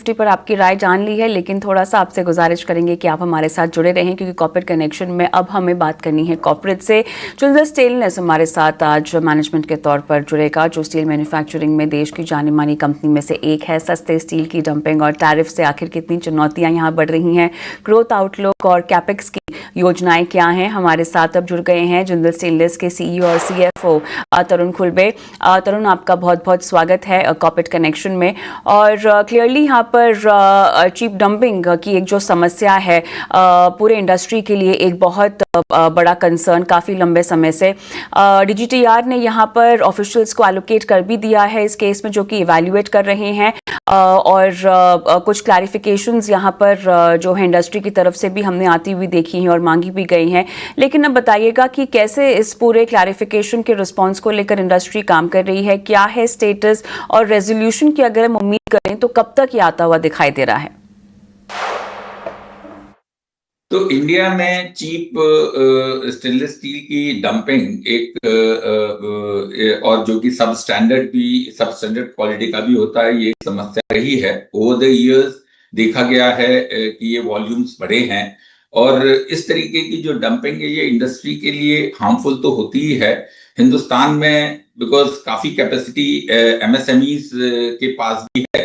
दृष्टि पर आपकी राय जान ली है, लेकिन थोड़ा सा आपसे गुजारिश करेंगे कि आप हमारे साथ जुड़े रहें, क्योंकि कॉर्पोरेट कनेक्शन में अब हमें बात करनी है कॉर्पोरेट से। जिंदल स्टेनलेस हमारे साथ आज मैनेजमेंट के तौर पर जुड़ेगा, जो स्टील मैन्युफैक्चरिंग में देश की जानी मानी कंपनी में से एक है। सस्ते स्टील की डंपिंग और टैरिफ से आखिर कितनी चुनौतियां यहाँ बढ़ रही हैं, ग्रोथ आउटलुक और कैपेक्स की योजनाएं क्या हैं। हमारे साथ अब जुड़ गए हैं जिंदल स्टेनलेस के सीईओ और सीएफओ तरुण खुलबे। तरुण, आपका बहुत बहुत स्वागत है कॉर्पोरेट कनेक्शन में। और क्लियरली यहाँ पर चीप डंपिंग की एक जो समस्या है पूरे इंडस्ट्री के लिए एक बहुत बड़ा कंसर्न काफ़ी लंबे समय से। डीजीटीआर ने यहाँ पर ऑफिशियल्स को एलोकेट कर भी दिया है इस केस में, जो कि इवैल्यूएट कर रहे हैं। और कुछ क्लैरिफिकेशंस यहाँ पर जो है इंडस्ट्री की तरफ से भी हमने आती हुई देखी हैं और मांगी भी गई हैं। लेकिन अब बताइएगा कि कैसे इस पूरे क्लैरिफिकेशन के रिस्पांस को लेकर इंडस्ट्री काम कर रही है, क्या है स्टेटस, और रेजोल्यूशन की अगर हम उम्मीद करें तो कब तक ये आता हुआ दिखाई दे रहा है? तो इंडिया में चीप स्टेनलेस स्टील की डंपिंग एक और जो कि सब स्टैंडर्ड क्वालिटी का भी होता है, ये एक समस्या रही है। ओवर द इयर्स देखा गया है कि ये वॉल्यूम्स बढ़े हैं, और इस तरीके की जो डंपिंग है ये इंडस्ट्री के लिए हार्मफुल तो होती ही है। हिंदुस्तान में बिकॉज काफी कैपेसिटी एमएसएमईज के पास भी है,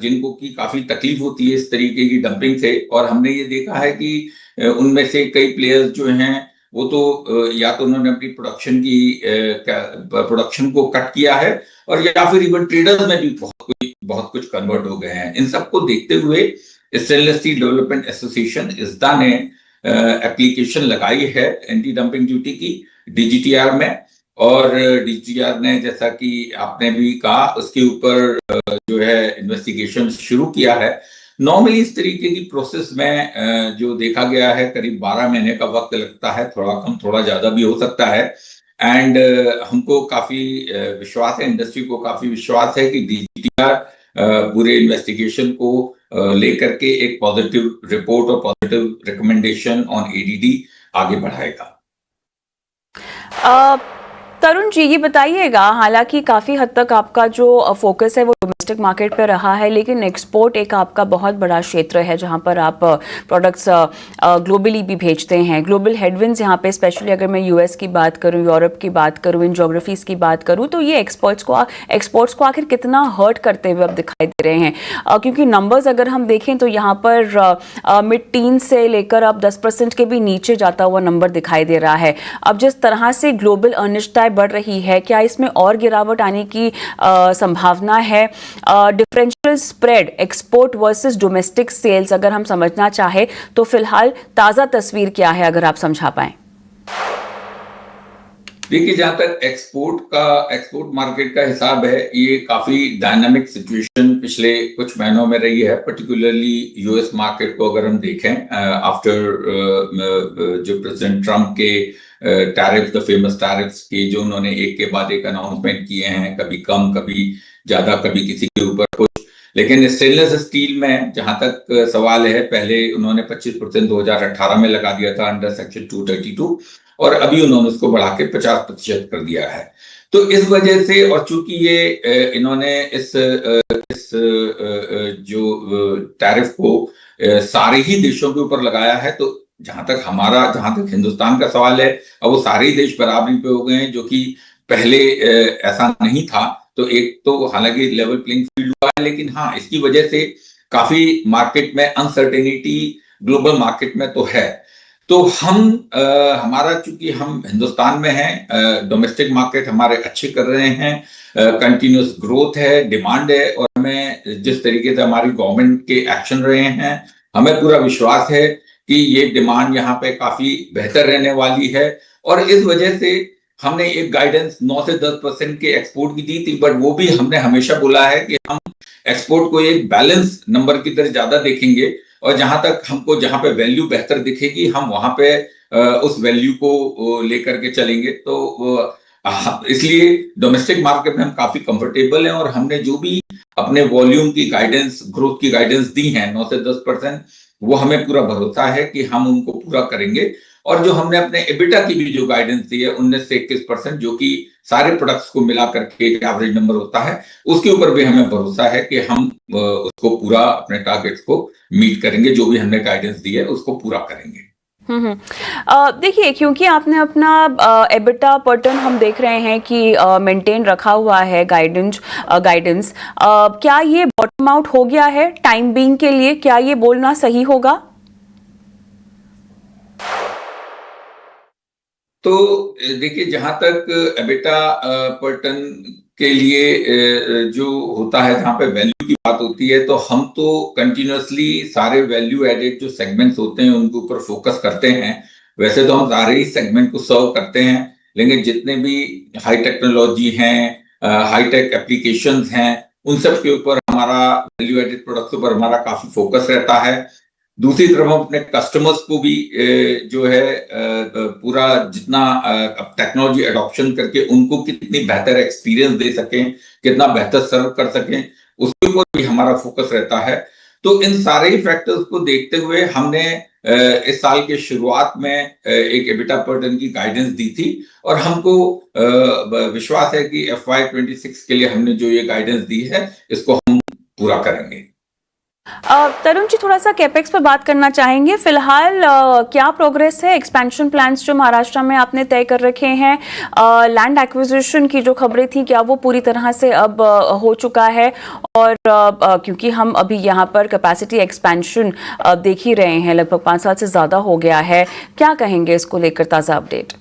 जिनको की काफी तकलीफ होती है इस तरीके की डंपिंग से। और हमने ये देखा है कि उनमें से कई प्लेयर्स जो हैं वो तो या तो उन्होंने अपनी प्रोडक्शन को कट किया है, और या फिर इवन ट्रेडर्स में भी बहुत कुछ कन्वर्ट हो गए हैं। इन सबको देखते हुए stainless steel development association ISDA ने एप्लीकेशन लगाई है एंटी डंपिंग ड्यूटी की डीजीटीआर में। और डीजीटीआर ने, जैसा कि आपने भी कहा, उसके ऊपर जो है इन्वेस्टिगेशन शुरू किया है। नॉर्मली इस तरीके की प्रोसेस में जो देखा गया है करीब 12 महीने का वक्त लगता है, थोड़ा कम थोड़ा ज्यादा भी हो सकता है। एंड हमको काफी विश्वास है, इंडस्ट्री को काफी विश्वास है कि डीजीटीआर पूरे इन्वेस्टिगेशन को लेकर के एक पॉजिटिव रिपोर्ट और पॉजिटिव रिकमेंडेशन ऑन एडीडी आगे बढ़ाएगा। तरुण जी, ये बताइएगा, हालांकि काफ़ी हद तक आपका जो फोकस है वो डोमेस्टिक मार्केट पे रहा है, लेकिन एक्सपोर्ट एक आपका बहुत बड़ा क्षेत्र है जहां पर आप प्रोडक्ट्स ग्लोबली भी भेजते हैं। ग्लोबल हेडविंड्स यहाँ पे, स्पेशली अगर मैं यूएस की बात करूं, यूरोप की बात करूं, इन जोग्राफीज़ की बात करूं, तो ये एक्सपोर्ट्स को आखिर कितना हर्ट करते हुए अब दिखाई दे रहे हैं? क्योंकि नंबर्स अगर हम देखें तो यहाँ पर मिड टीन से लेकर अब 10% के भी नीचे जाता हुआ नंबर दिखाई दे रहा है। अब जिस तरह से ग्लोबल अनिश्चितता बढ़ रही है, क्या इसमें और गिरावट आने की संभावना है? Differential spread export versus domestic sales अगर हम समझना चाहे तो फिलहाल ताजा तस्वीर क्या है, अगर आप समझा पाएं? देखिए, जहां तक एक्सपोर्ट मार्केट का हिसाब है, ये काफी डायनामिक सिचुएशन पिछले कुछ महीनों में रही है। पर्टिकुलरली यूएस मार्केट को अगर हम देखें, आफ्टर जो प्रेसिडेंट ट्रम्प के द फेमस टैरिफ्स के जो उन्होंने एक के बाद एक अनाउंसमेंट किए हैं, कभी कम कभी ज्यादा, कभी किसी के ऊपर कुछ। लेकिन स्टेनलेस स्टील में जहां तक सवाल है, पहले उन्होंने 25% 2018 में लगा दिया था अंडर सेक्शन 232, और अभी उन्होंने उसको बढ़ा के 50% कर दिया है। तो इस वजह से, और चूंकि ये इन्होंने इस जो टैरिफ को सारे ही देशों के ऊपर लगाया है, तो जहां तक हिंदुस्तान का सवाल है, अब वो सारे देश बराबरी पे हो गए हैं, जो कि पहले ऐसा नहीं था। तो एक तो हालांकि लेवल प्लेइंग फील्ड हुआ है, लेकिन हाँ, इसकी वजह से काफी मार्केट में अनसर्टेनिटी ग्लोबल मार्केट में तो है। तो हमारा, चूंकि हम हिंदुस्तान में हैं, डोमेस्टिक मार्केट हमारे अच्छे कर रहे हैं, कंटिन्यूस ग्रोथ है, डिमांड है, और हमें जिस तरीके से हमारी गवर्नमेंट के एक्शन रहे हैं, हमें पूरा विश्वास है कि ये डिमांड यहाँ पे काफी बेहतर रहने वाली है। और इस वजह से हमने एक गाइडेंस 9 से 10% के एक्सपोर्ट की दी थी, बट वो भी हमने हमेशा बोला है कि हम एक्सपोर्ट को एक बैलेंस नंबर की तरह ज्यादा देखेंगे, और जहां पे वैल्यू बेहतर दिखेगी, हम वहां पे उस वैल्यू को लेकर के चलेंगे। तो इसलिए डोमेस्टिक मार्केट में हम काफी कंफर्टेबल हैं, और हमने जो भी अपने वॉल्यूम की गाइडेंस, ग्रोथ की गाइडेंस दी है 9 से 10%, वो हमें पूरा भरोसा है कि हम उनको पूरा करेंगे। और जो हमने अपने एबिटा की भी जो गाइडेंस दी है 19 से 21%, जो कि सारे प्रोडक्ट्स को मिला करके एक एवरेज नंबर होता है, उसके ऊपर भी हमें भरोसा है कि हम उसको पूरा अपने टारगेट्स को मीट करेंगे, जो भी हमने गाइडेंस दी है उसको पूरा करेंगे। देखिए, क्योंकि आपने अपना एबिटा पर टन हम देख रहे हैं कि मेंटेन रखा हुआ है गाइडेंस, क्या ये बॉटम आउट हो गया है टाइम बीइंग के लिए? क्या ये बोलना सही होगा? तो देखिए, जहां तक एबिटा पर टन के लिए जो होता है, जहां पे वैल्यू की बात होती है, तो हम तो कंटिन्यूअसली सारे वैल्यू एडेड जो सेगमेंट्स होते हैं उनके ऊपर फोकस करते हैं। वैसे तो हम सारे ही सेगमेंट को सर्व करते हैं, लेकिन जितने भी हाई टेक्नोलॉजी हैं, हाईटेक एप्लीकेशंस हैं, उन सब के ऊपर हमारा वैल्यू एडेड प्रोडक्ट्स ऊपर हमारा काफी फोकस रहता है। दूसरी तरफ हम अपने कस्टमर्स को भी जो है पूरा जितना अब टेक्नोलॉजी अडॉप्शन करके उनको कितनी बेहतर एक्सपीरियंस दे सकें, कितना बेहतर सर्व कर सकें, उसके ऊपर भी हमारा फोकस रहता है। तो इन सारे ही फैक्टर्स को देखते हुए हमने इस साल के शुरुआत में एक एबिटा पर टन की गाइडेंस दी थी, और हमको विश्वास है कि FY26 के लिए हमने जो ये गाइडेंस दी है इसको हम पूरा करेंगे। तरुण जी, थोड़ा सा कैपेक्स पर बात करना चाहेंगे। फिलहाल क्या प्रोग्रेस है? एक्सपेंशन प्लान्स जो महाराष्ट्र में आपने तय कर रखे हैं, लैंड एक्विजिशन की जो खबरें थी, क्या वो पूरी तरह से अब हो चुका है? और क्योंकि हम अभी यहाँ पर कैपेसिटी एक्सपेंशन देख ही रहे हैं, लगभग 5 साल से ज़्यादा हो गया है, क्या कहेंगे इसको लेकर? ताज़ा अपडेट।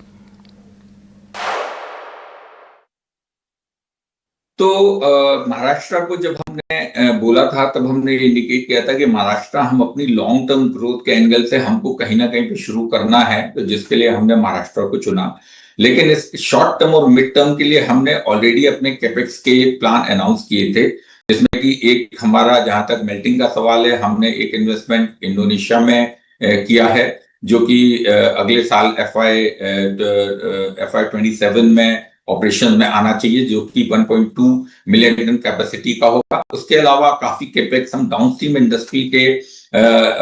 तो महाराष्ट्र को जब हमने बोला था, तब हमने ये इंडिकेट किया था कि महाराष्ट्र हम अपनी लॉन्ग टर्म ग्रोथ के एंगल से हमको कहीं ना कहीं पे शुरू करना है, तो जिसके लिए हमने महाराष्ट्र को चुना। लेकिन इस शॉर्ट टर्म और मिड टर्म के लिए हमने ऑलरेडी अपने कैपेक्स के प्लान अनाउंस किए थे, जिसमें कि एक हमारा, जहां तक मेल्टिंग का सवाल है, हमने एक इन्वेस्टमेंट इंडोनेशिया में किया है, जो कि अगले साल FY27 में ऑपरेशन में आना चाहिए, जो कि 1.2 मिलियन टन कैपेसिटी का होगा। उसके अलावा काफी कैपेक्स हम डाउनस्ट्रीम इंडस्ट्री के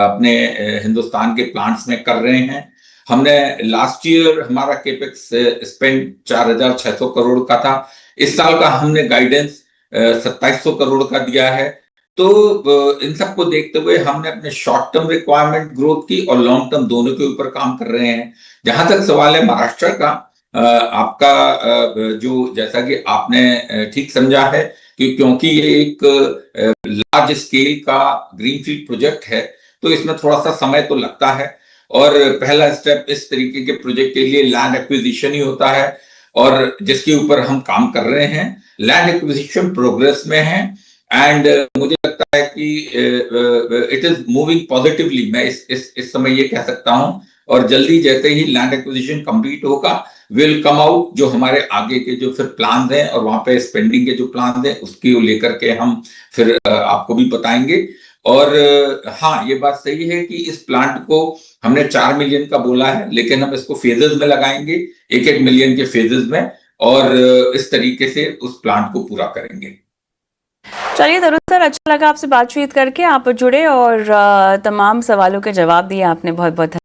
अपने हिंदुस्तान के प्लांट्स में कर रहे हैं। हमने लास्ट ईयर हमारा कैपेक्स स्पेंड 4,600 करोड़ का था। इस साल का हमने गाइडेंस 2,700 करोड़ का दिया है। तो इन सब को देखते हुए हमने अपने शॉर्ट टर्म रिक्वायरमेंट ग्रोथ की और लॉन्ग टर्म दोनों के ऊपर काम कर रहे हैं। जहां तक सवाल है महाराष्ट्र का, आपका जो, जैसा कि आपने ठीक समझा है कि क्योंकि ये एक लार्ज स्केल का ग्रीनफील्ड प्रोजेक्ट है, तो इसमें थोड़ा सा समय तो लगता है, और पहला स्टेप इस तरीके के प्रोजेक्ट के लिए लैंड एक्विजिशन ही होता है, और जिसके ऊपर हम काम कर रहे हैं। लैंड एक्विजिशन प्रोग्रेस में है, एंड मुझे लगता है कि इट इज मूविंग पॉजिटिवली, मैं इस समय ये कह सकता हूं। और जल्दी जैसे ही लैंड एक्विजिशन कंप्लीट होगा, विल कम आउट जो हमारे आगे के जो फिर प्लान हैं, और वहां पे स्पेंडिंग के जो प्लान हैं उसकी लेकर के हम फिर आपको भी बताएंगे। और हाँ, ये बात सही है कि इस प्लांट को हमने 4 मिलियन का बोला है, लेकिन हम इसको फेजेस में लगाएंगे, 1-1 मिलियन के फेजेस में, और इस तरीके से उस प्लांट को पूरा करेंगे। चलिए तरुण सर, अच्छा लगा आपसे बातचीत करके। आप जुड़े और तमाम सवालों के जवाब दिए आपने, बहुत बहुत